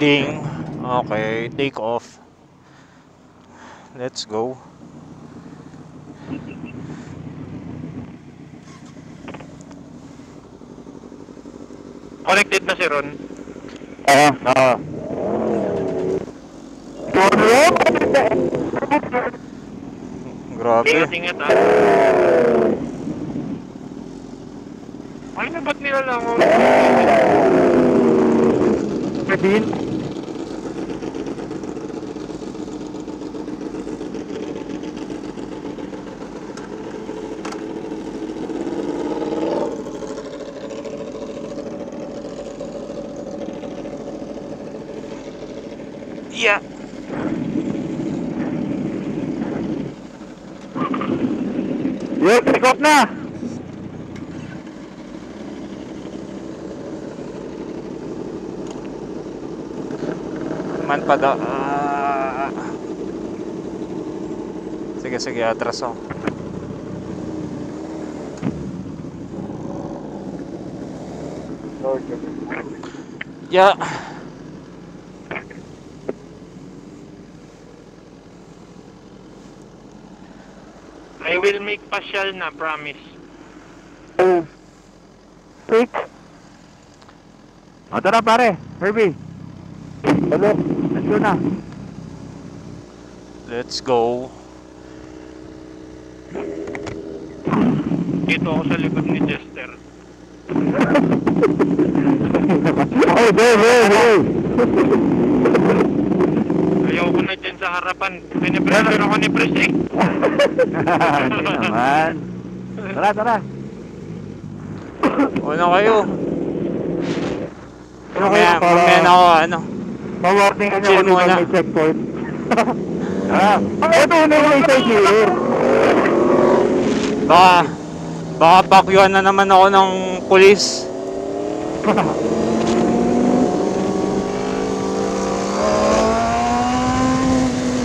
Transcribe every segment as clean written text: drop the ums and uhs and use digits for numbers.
Ding. Okay, take off. Let's go. Connected na si Ron. Oo. Grabe. Ingat-ingat Ay, na ba't nila lang ako? Pwedin. Yeah. Yo, take off na! Man pa daw. Sige, sige, atras ako. Yeah. I will make pasyal na, promise. Fake. O, tara pare, Herbie. Hello, let's go na. Let's go. Dito ako sa likod ni Chester. Oh, hey. Ayaw ko na dyan sa harapan. Pinipressure ako ni Pres eh. Hindi naman. Tara. Una kayo. Mamaya na ako, ano. Ma-warning ka niya Chill kung di muna. ba may checkpoint. Ito na yung isa here. Baka pakyuan na naman ako ng pulis.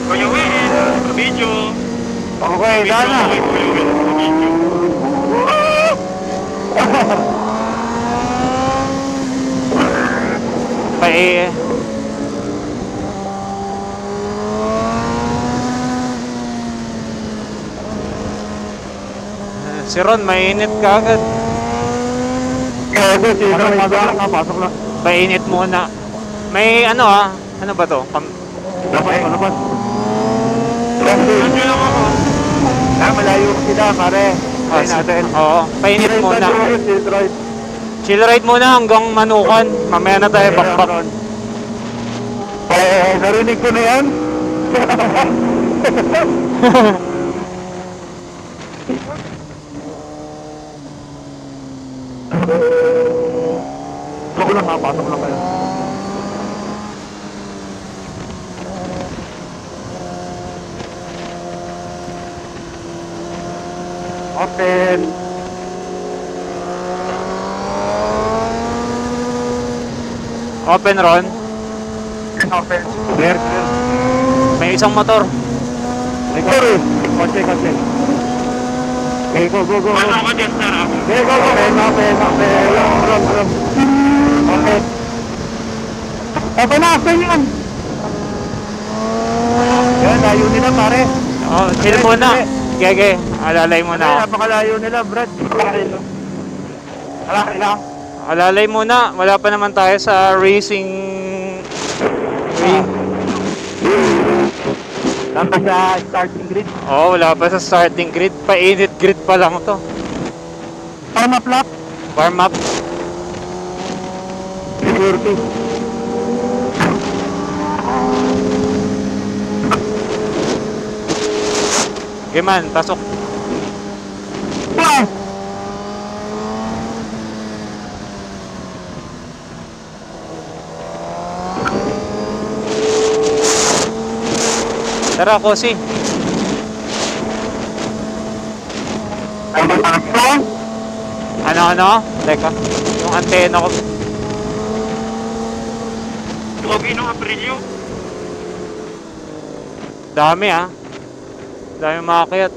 Kuya Will, video. Okay, Video sana. ako kay Kuya Will sa video. Si Ron, mainit ka agad. Pasok na. Mainit muna. May ano ano ba to? Labas. Nandiyo lang ako. Malayo sila, pare. Try natin. Oo, painit muna. Chill ride muna hanggang Manukan. Mamaya na tayo bakbak. Narinig ko na yan. Pasok lang kayo. Open. Open, Ron. Open. Clear. May isang motor. Kotse. Okay, go. Ano ako Chester ako? Okay, go. Open. Okay. Open yan. Yan, layo nila pare. Oh, chill muna. Gege, alalay muna ako. Napakalayo nila, Brad. Alaki lang. Alalay muna. Wala pa naman tayo sa racing. Tapos sa starting grid. Oh, wala pa sa starting grid. Painit grid pa lang to. Warm up lap. Warm up. Security. Okay man, pasok. Tara, Kosi. Ano? Teka, yung antena ko. Pogi ng Aprilio. Dami Dami makakayat.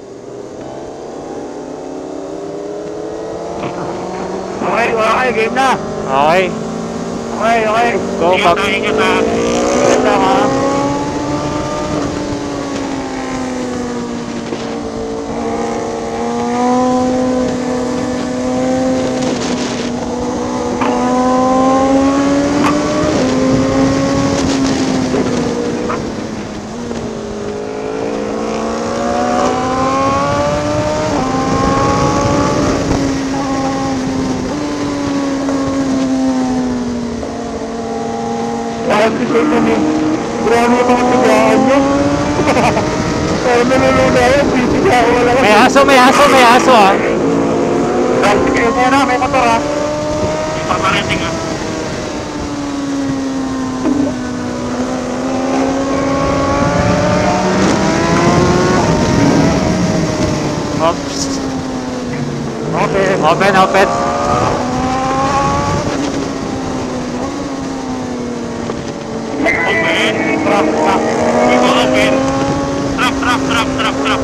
Okay, game na. Okay. Okay. Go, Ingat ha. Kasi kami, grabe yung mga tigaan nyo. Kaya naluluna yun, pipigyan ko wala. May aso, may aso, may aso ah. Sige, kaya na, may motor ha. Paparating ah. Oops. Okay. Open, open. Open. Truck, truck. Ito open. Truck.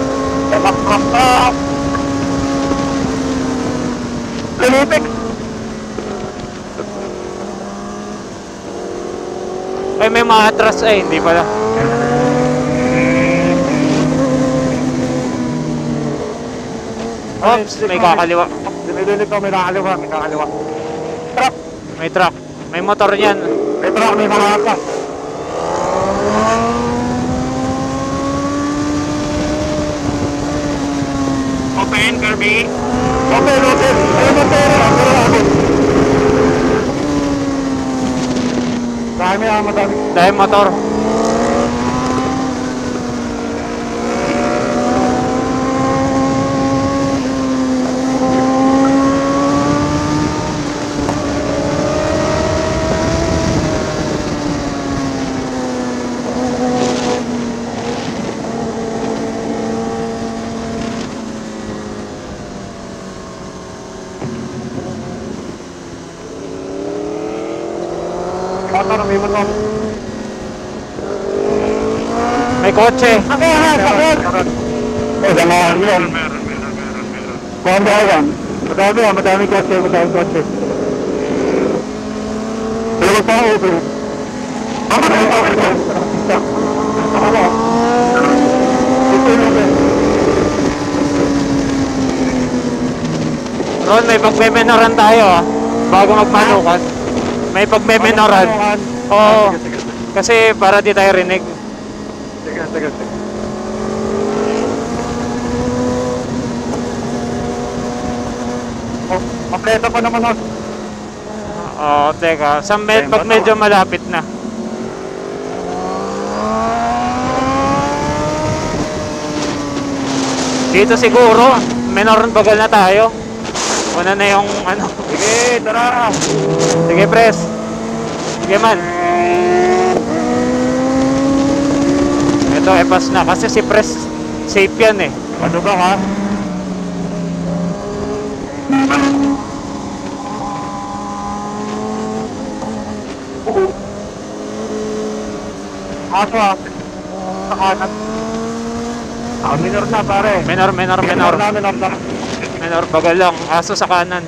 Truck. Lilipik. Ay, may mga atras ay, hindi pala. Oops, may kakaliwa. Dinidinig ko, may kakaliwa, may kakaliwa. Truck. May truck. May motor niyan. May truck, may mga akas. Open, Kirby. Okay, okay. Ay, motor. Dami ah, madami. Dahil motor. Motor, may motor. May kotse. Sakit! Oh, damahan yun. Meron. Kuhan. Madami kotse. Pero pa ako. Ron, may pagmemenoran tayo ah. Bago magmanukan. May pagmemenoran. Oo. Sige. Kasi para di tayo rinig. Sige. Oh, kompleto pa naman ako. Oo, teka. Pag medyo malapit na. Dito siguro, menoran bagal na tayo. Una na yung ano. Sige, tara. Sige, pres. Sige man. Ito, epas na. Kasi si pres, safe yan eh. Ano ba ha? Aso ha? Sa kanan. Minor na pare. Menor. Minor na. Menor, bagal lang. Aso sa kanan.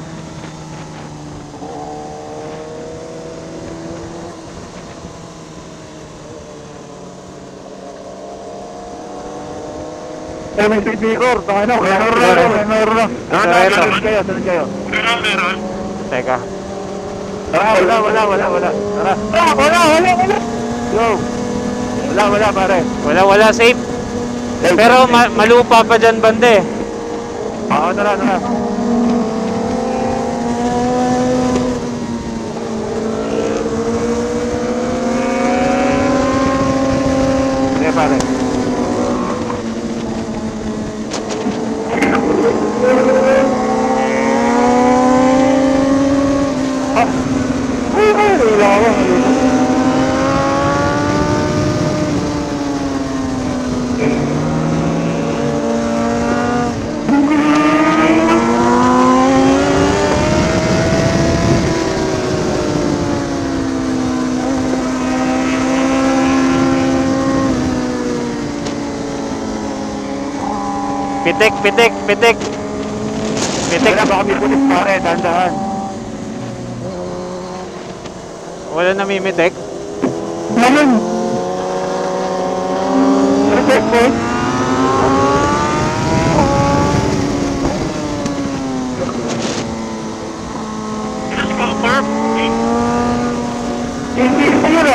Eh, may speaker. Minor na. Sunod kayo. Meron. Teka. Tara, wala. Tara. Wala. Yo. Wala pare. Wala, safe. Pero malupa pa dyan bande. Oo, tara. Sige pare. Pitik. Wala baka may pulis pare, dahan-dahan. Wala namimitik. Naman! Checkpoint? Corp. Hindi siguro.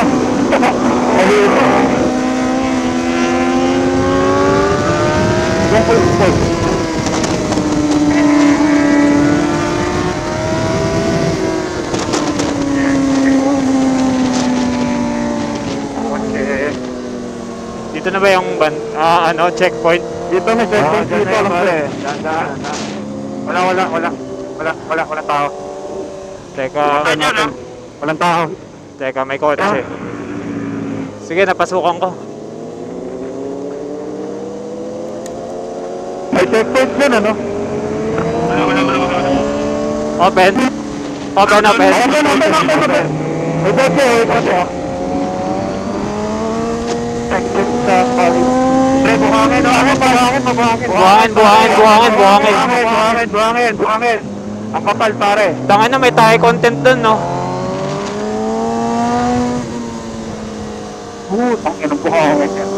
Dito na ba yung checkpoint? Dito may checkpoint dito lang pare. Wala tao. Teka, Walang tao. teka, may kotse. Sige, napasukan ko. May checkpoint dyan ano? Wala. Open. Open. Open. May kotse. Checkpoint sa college. Pre, buhangin. Buhangin. Ang kapal pare. Tangin na, may tayo content dun, no? Tangin ang buhangin yan.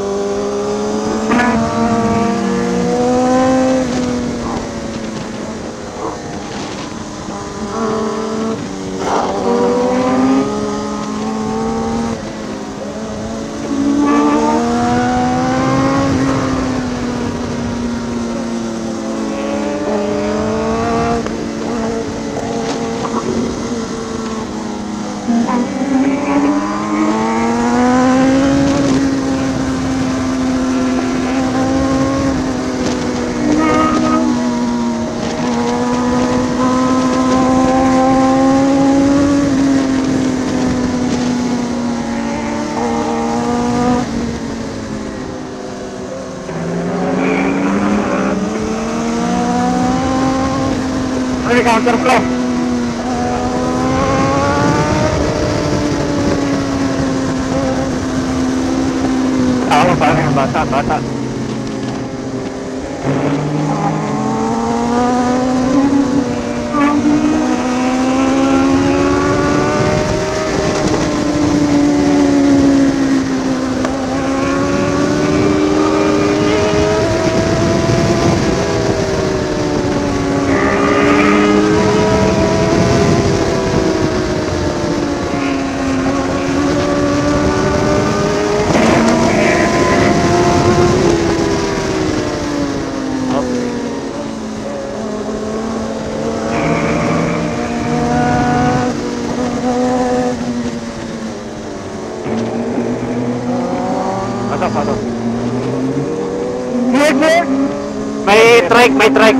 Counterflow. Parang yung bata.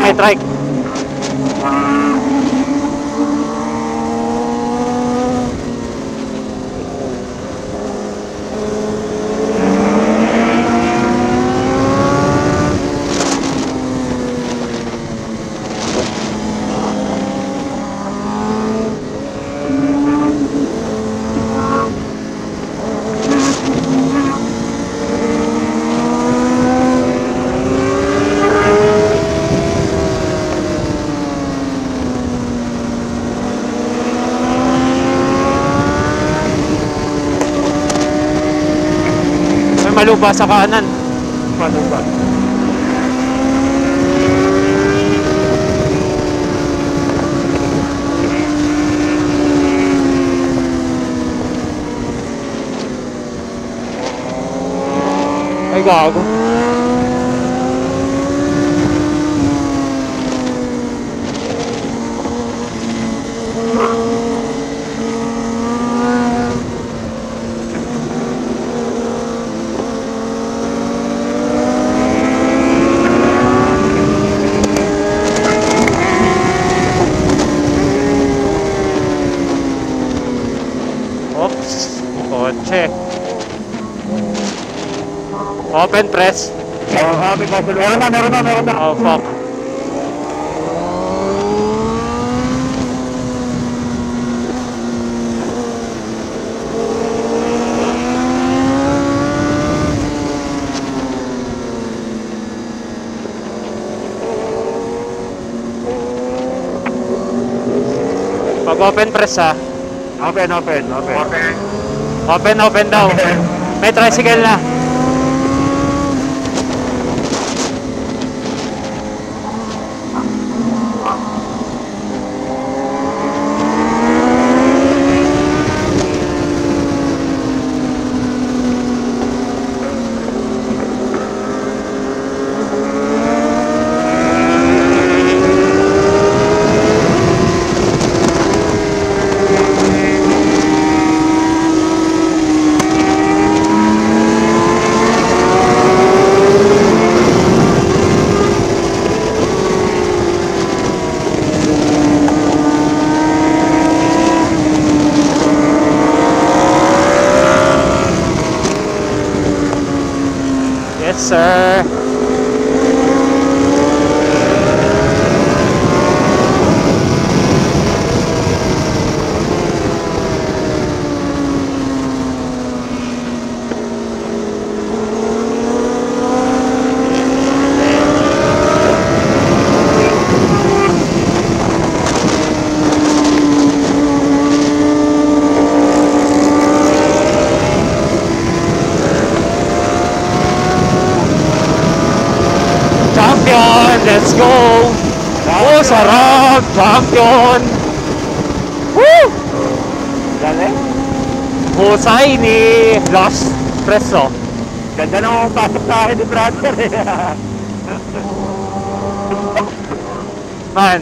May trike. Maluba sa kanan. Maluba. Ay, gago. Kotse. Open press. Meron na. Oh fuck. Pag open press ha. Open. Open daw. May tricycle na. Yes, sir. Champion, let's go! Oh, sarap! Champion! Woo! Galing. Husay ni Lost Presso. Ganda nung pasok sa akin ni brother eh. Man,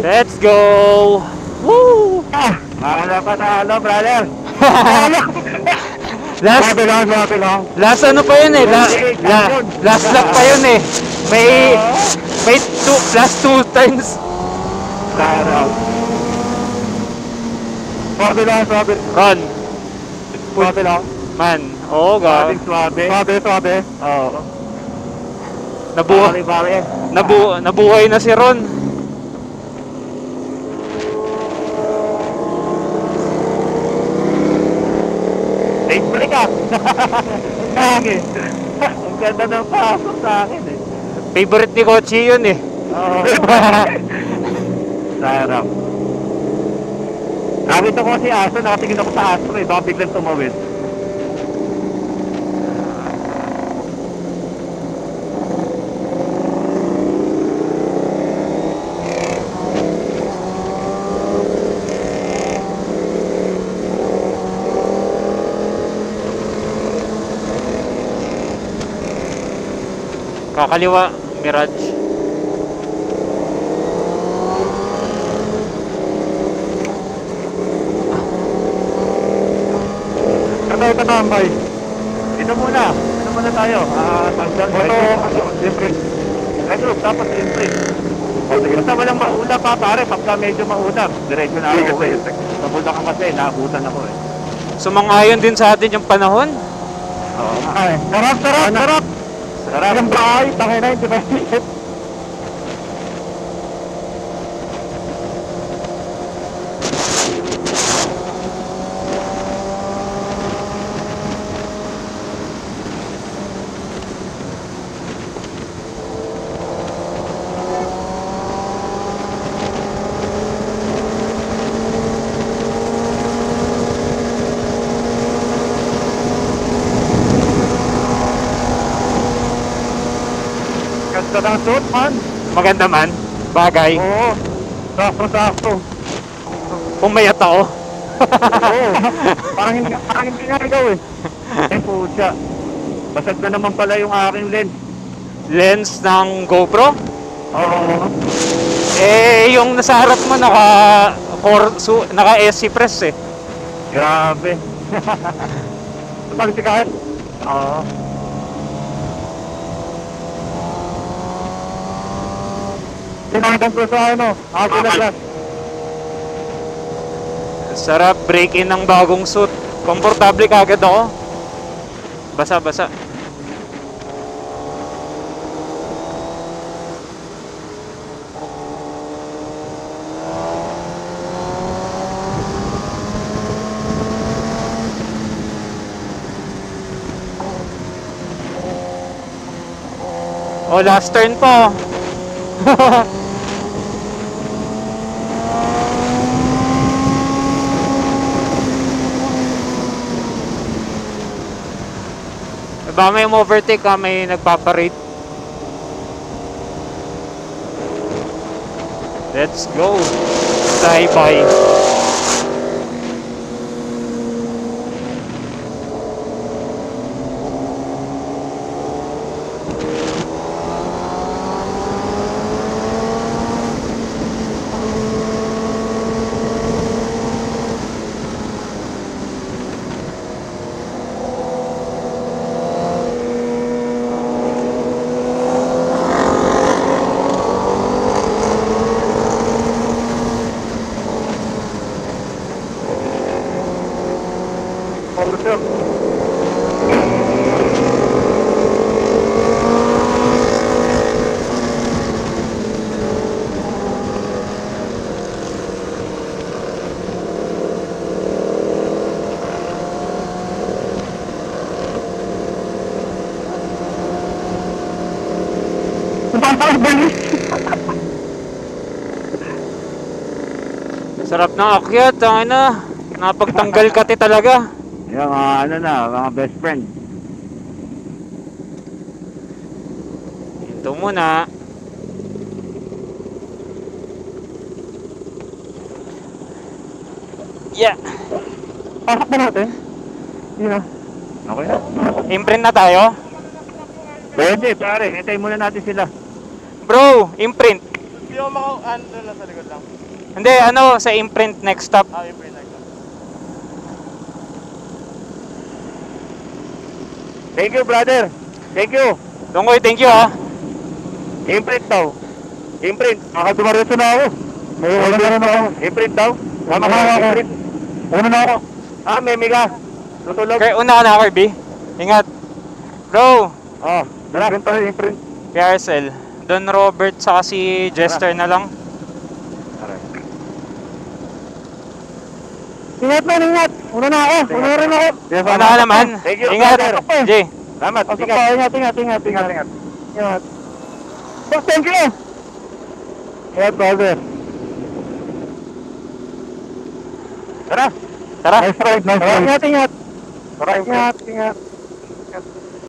let's go! Woo! Wala pa talo, brother. Last, Sabi lang. last ano pa yun eh? Last lap pa yun eh. May last two times. Sarap. Sabi lang. Ron, Sabi lang. man, oo ga. Swabe. Oo. Bari. Nabuhay na si Ron. Late break ah. Kage. Ang ganda ng pasok sa akin eh. Favorite ni Kochi yun eh. Oo. Sarap. Nakita ko si Aso, nakatingin ako sa Aso eh. Baka biglang tumawid. Kakaliwa, Mirage. Ito tambay. Dito muna tayo. Tanggal. Siyempre. Group, dapat siyempre. Basta walang mauna pa pare. Pagka medyo mauna, diretso na ako eh. Nabula ka kasi, naabutan ako eh. Sumang-ayon din sa atin yung panahon. Oo. Ay, sarap. Sarap yung bahay, tangay na, hindi ba? Ganda ng suit, man. Maganda man. Bagay. Oo. Sakto. Pumayat ako. Oo. Parang hindi nga ikaw eh. Eh, pucha. Basag na naman pala yung aking lens. Lens ng GoPro. Oo. Eh, yung nasa harap mo naka SC press eh. Grabe. Pagsikahan? Oo. Tinanggan ko sa ano, ako na lang. Sarap break-in ng bagong suit. Komportable kagad ako. Basa-basa. Oh, last turn po. Ba may overtake ka, may nagpaparate. Let's go. Bye-bye. Nakakabalis. Sarap ng akyat, ang ina. Napagtanggal kati talaga. Yung mga ano na, mga best friend. Ito muna. Yeah. Pasok na natin. Yun na. Okay na. Imprint na tayo. Pwede, pare. Hintayin muna natin sila. Bro, imprint. Hindi mo maka-ano lang sa likod lang. Hindi, ano, sa imprint next stop. Imprint lang. Thank you, brother. Thank you. Tungkoy, thank you ha. Imprint daw. Imprint. Nakatumareso na ako. May wala na rin ako. Imprint daw. Tama ka ako. Imprint. Una na ako. Ah, memi ka. Tutulog. Okay, una ka na, Kirby. Ingat. Bro, Oh, dala. Imprint tayo, imprint. PRSL. Don Robert saka si Jester na lang. Ingat na, ingat. Una na ako. Una na rin ako. Una ka naman. Thank you, Ingat. brother. Jay. Salamat. Ingat. Ingat. Ingat. Oh, thank you. Ingat, brother. Tara. Tara. Nice ride. Ingat. Ingat.